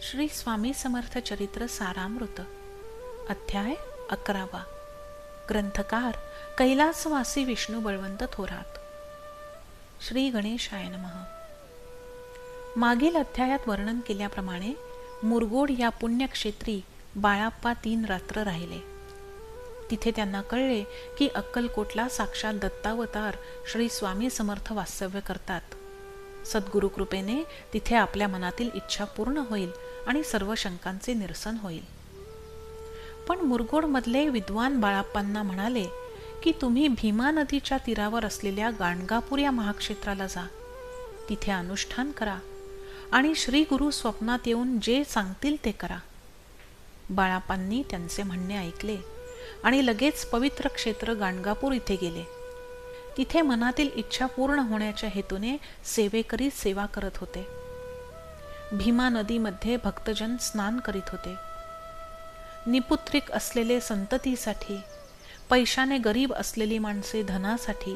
श्री स्वामी समर्थ चरित्र सारामृत अध्याय 11। ग्रंथकार कैलासवासी विष्णू बळवंत थोरात। श्री गणेशाय नमः। मागील अध्यायात वर्णन केल्याप्रमाणे मुरगोड या पुण्यक्षेत्री बाळाप्पा 3 रात्र राहिले। तिथे त्यांना कळले की अक्कलकोटला साक्षात दत्तावतार श्री स्वामी समर्थ वास्तव्य करतात। सद्गुरु कृपेने तिथे आपल्या मनातील इच्छा पूर्ण होईल आणि सर्व शंकांचे निरसन होईल। पण मुरगोडमधले विद्वान बाळाप्पांना म्हणाले की तुम्ही भीमा नदीच्या तीरावर असलेल्या गाणगापूर या महाक्षेत्राला जा, तिथे अनुष्ठान करा आणि श्री गुरु स्वप्नात येऊन जे सांगतील ते करा। बाळाप्पांनी त्यांचे म्हणणे ऐकले आणि लगेच पवित्र क्षेत्र गाणगापूर इथे गेले। तिथे मनातील इच्छा पूर्ण होण्याच्या हेतूने सेवेकरी सेवा करत होते। भीमा नदीमध्ये भक्तजन स्नान करीत होते। निपुत्रिक असलेले संततीसाठी, पैशाने गरीब असलेली माणसे धनासाठी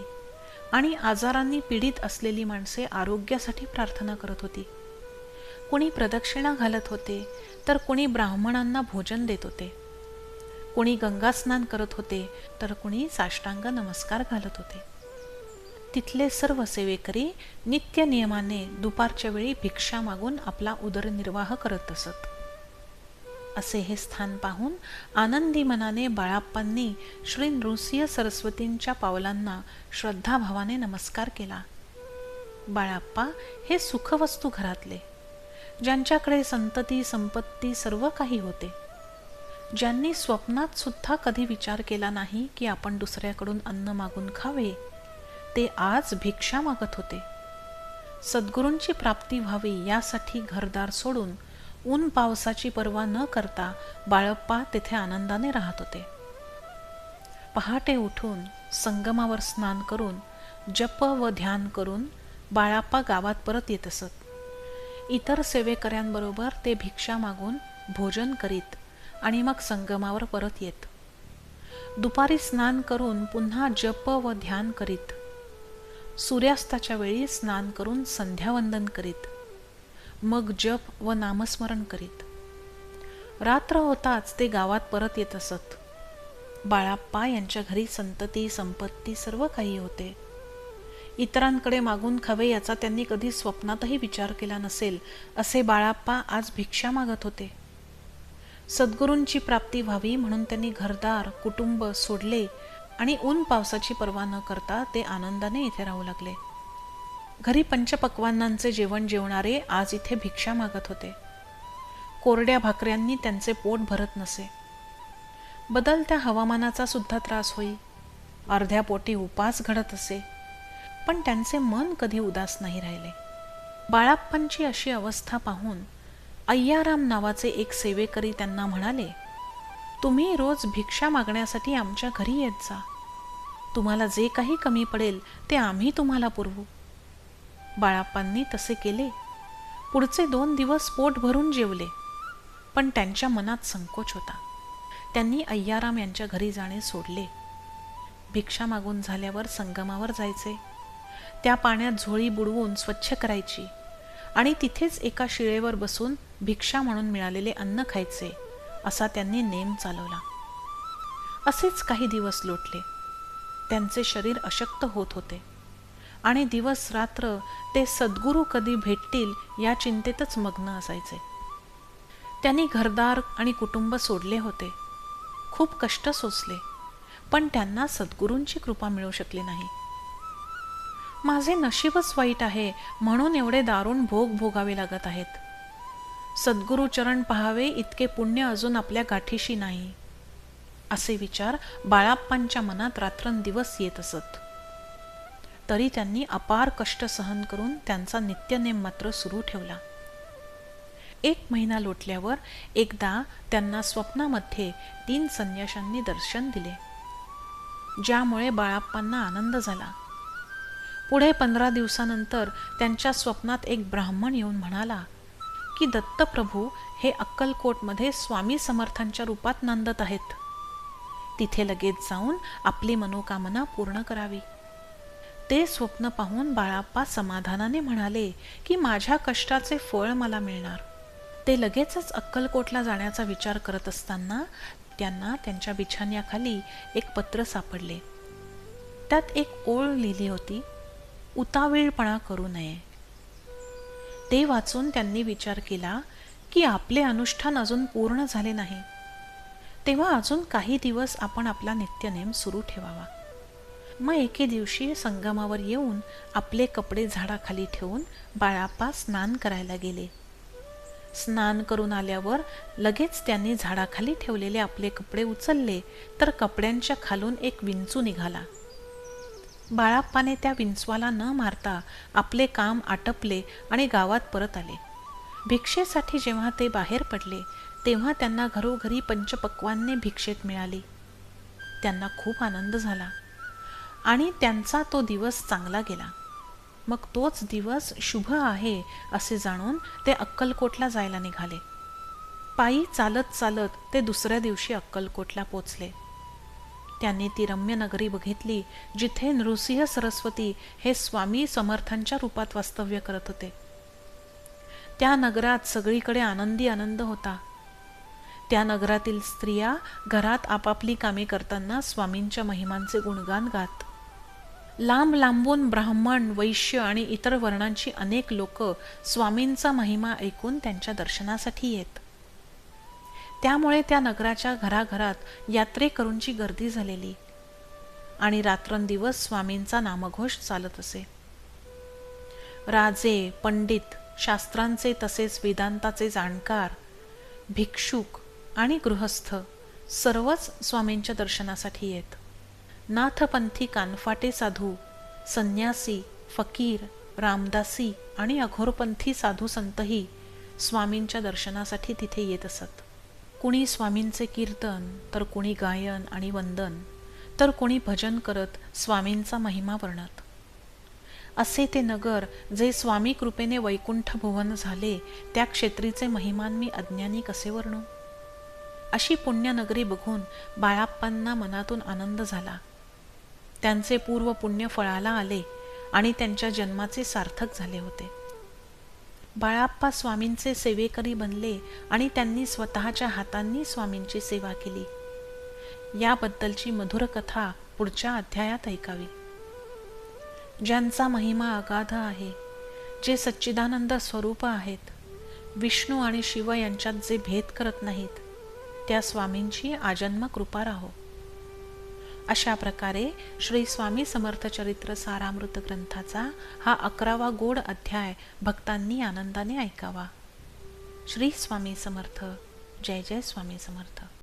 आणि आजारांनी पीडित असलेली माणसे आरोग्यासाठी प्रार्थना करत होती। कोणी प्रदक्षिणा घालत होते तर कोणी ब्राह्मणांना भोजन देत होते। कोणी गंगास्नान करत होते तर कोणी साष्टांग नमस्कार घालत होते। तिथले सर्व सेवेकरी नित्य नियमाने दुपारच्या वेळी भिक्षा मागून आपला उदरनिर्वाह करत असत। असे हे स्थान पाहून आनंदी मनाने बाळाप्पांनी श्री नृसिंह सरस्वतींच्या पावलांना श्रद्धाभावाने नमस्कार केला। बाळाप्पा हे सुखवस्तू घरातले, ज्यांच्याकडे संतती संपत्ती सर्व काही होते, ज्यांनी स्वप्नात सुद्धा कधी विचार केला नाही की आपण दुसऱ्याकडून अन्न मागून खावे, ते आज भिक्षा मागत होते। सद्गुरूंची प्राप्ती व्हावी यासाठी घरदार सोडून ऊन पावसाची पर्वा न करता बाळप्पा तेथे आनंदाने राहत होते। पहाटे उठून संगमावर स्नान करून जप व ध्यान करून बाळाप्पा गावात परत येत असत। इतर सेवेकऱ्यांबरोबर ते भिक्षा मागून भोजन करीत आणि मग संगमावर परत येत। दुपारी स्नान करून पुन्हा जप व ध्यान करीत, सूर्यास्ताच्या वेळी स्नान करून संध्यावंदन करीत, मग जप व नामस्मरण करीत रात्र होताच ते गावात परत येत असत। बाळाप्पा यांच्या घरी संतती संपत्ती सर्व काही होते। इतरांकडे मागून खावे याचा त्यांनी कधी स्वप्नातही विचार केला नसेल असे बाळाप्पा आज भिक्षा मागत होते। सद्गुरूंची प्राप्ती व्हावी म्हणून त्यांनी घरदार कुटुंब सोडले आणि ऊन पावसाची पर्वा न करता ते आनंदाने इथे राहू लागले। घरी पंचपक्वान्नांचे जेवण जेवणारे आज इथे भिक्षा मागत होते। कोरड्या भाकऱ्यांनी त्यांचे पोट भरत नसे। बदलत्या हवामानाचा सुद्धा त्रास होई, अर्ध्या पोटी उपास घडत असे, पण त्यांचे मन कधी उदास नाही राहिले। बाळाप्पांची अशी अवस्था पाहून अय्याराम नावाचे एक सेवेकरी त्यांना म्हणाले, तुम्ही रोज भिक्षा मागण्यासाठी आमच्या घरी येत जा, तुम्हाला जे काही कमी पडेल ते आम्ही तुम्हाला पुरवू। बाळाप्पांनी तसे केले। पुढचे 2 दिवस पोट भरून जेवले, पण त्यांच्या मनात संकोच होता। त्यांनी अय्याराम यांच्या घरी जाणे सोडले। भिक्षा मागून झाल्यावर संगमावर जायचे, त्या पाण्यात झोळी बुडवून स्वच्छ करायची आणि तिथेच एका शिळेवर बसून भिक्षा म्हणून मिळालेले अन्न खायचे, असा त्यांनी नेम चालवला। असेच काही दिवस लोटले। त्यांचे शरीर अशक्त होत होते आणि दिवस रात्र ते सद्गुरू कधी भेटतील या चिंतेतच मग्न असायचे। त्यांनी घरदार आणि कुटुंब सोडले होते, खूप कष्ट सोसले, पण त्यांना सद्गुरूंची कृपा मिळू शकली नाही। माझे नशीबच वाईट आहे म्हणून एवढे दारुण भोग भोगावे लागत आहेत। सद्गुरू चरण पहावे इतके पुण्य अजून आपल्या गाठीशी नाही, असे विचार बाळाप्पांच्या मनात रात्रंदिवस येत असत। तरी त्यांनी अपार कष्ट सहन करून त्यांचा नित्यनेम मात्र सुरू ठेवला। 1 महिना लोटल्यावर एकदा त्यांना स्वप्नामध्ये 3 संन्याशांनी दर्शन दिले, ज्यामुळे बाळाप्पांना आनंद झाला। पुढे 15 दिवसानंतर त्यांच्या स्वप्नात एक ब्राह्मण येऊन म्हणाला की दत्तप्रभू हे अक्कलकोटमध्ये स्वामी समर्थांच्या रूपात नांदत आहेत, तिथे लगेच जाऊन आपली मनोकामना पूर्ण करावी। ते स्वप्न पाहून बाळाप्पा समाधानाने म्हणाले की माझ्या कष्टाचे फळ मला मिळणार, ते लगेचच अक्कलकोटला जाण्याचा विचार करत असताना त्यांना त्यांच्या बिछाण्याखाली एक पत्र सापडले. त्यात एक ओळ लिहिली होती, उतावीळपणा करू नये. ते वाचून त्यांनी विचार केला की आपले अनुष्ठान अजून पूर्ण झाले नाही, तेव्हा अजून काही दिवस आपण आपला नित्यनेम सुरू ठेवावा. मग एके दिवशी संगमावर येऊन आपले कपडे झाडाखाली ठेवून बाळाप्पा स्नान करायला गेले. स्नान करून आल्यावर लगेच त्यांनी झाडाखाली ठेवलेले आपले कपडे उचलले तर कपड्यांच्या खालून एक विंचू निघाला. बाळाप्पाने त्या विंचवाला न मारता आपले काम आटपले आणि गावात परत आले. भिक्षेसाठी जेव्हा ते बाहेर पडले तेव्हा त्यांना घरोघरी पंचपक्वान्ने भिक्षेत मिळाली. त्यांना खूप आनंद झाला आणि त्यांचा तो दिवस चांगला गेला. मग तोच दिवस शुभ आहे असे जाणून ते अक्कलकोटला जायला निघाले. पायी चालत चालत ते दुसऱ्या दिवशी अक्कलकोटला पोचले. त्यांनी ती रम्य नगरी बघितली जिथे नृसिंह सरस्वती हे स्वामी समर्थांच्या रूपात वास्तव्य करत होते. त्या नगरात सगळीकडे आनंदी आनंद होता. त्या नगरातील स्त्रिया घरात आपापली कामे करताना स्वामींच्या महिमांचे गुणगान गात. लांब लांबून ब्राह्मण, वैश्य आणि इतर वर्णांची अनेक लोक स्वामींचा महिमा ऐकून त्यांच्या दर्शनासाठी येत. त्यामुळे त्या नगराच्या घराघरात यात्रेकरूंची गर्दी झालेली आणि रात्रंदिवस स्वामींचा नामघोष चालत असे. राजे, पंडित, शास्त्रांचे तसेच वेदांताचे जाणकार, भिक्षुक आणि गृहस्थ सर्वच स्वामींच्या दर्शनासाठी येत. नाथपंथी कानफाटे साधू, संन्यासी, फकीर, रामदासी आणि अघोरपंथी साधू संतही स्वामींच्या दर्शनासाठी तिथे येत असत. कुणी स्वामींचे कीर्तन, तर कुणी गायन आणि वंदन, तर कुणी भजन करत स्वामींचा महिमा वर्णत. असे ते नगर जे स्वामी कृपेने वैकुंठ भुवन झाले, त्या क्षेत्रीचे महिमान मी अज्ञानी कसे वर्णू. अशी पुण्यनगरी बघून बाळाप्पांना मनातून आनंद झाला. त्यांचे पूर्व पुण्य फळाला आले आणि त्यांच्या जन्माचे सार्थक झाले होते. बाळाप्पा स्वामींचे सेवेकरी बनले आणि त्यांनी स्वतःच्या हातांनी स्वामींची सेवा केली. याबद्दलची मधुर कथा पुढच्या अध्यायात ऐकावी. ज्यांचा महिमा अगाध आहे, जे सच्चिदानंद स्वरूप आहेत, विष्णू आणि शिव यांच्यात जे भेद करत नाहीत, त्या स्वामींची आजन्म कृपा राहो. अशा प्रकारे श्री स्वामी समर्थ चरित्र सारामृत ग्रंथाचा हा 11वा गोड अध्याय भक्तांनी आनंदाने ऐकावा. श्री स्वामी समर्थ. जय जय स्वामी समर्थ.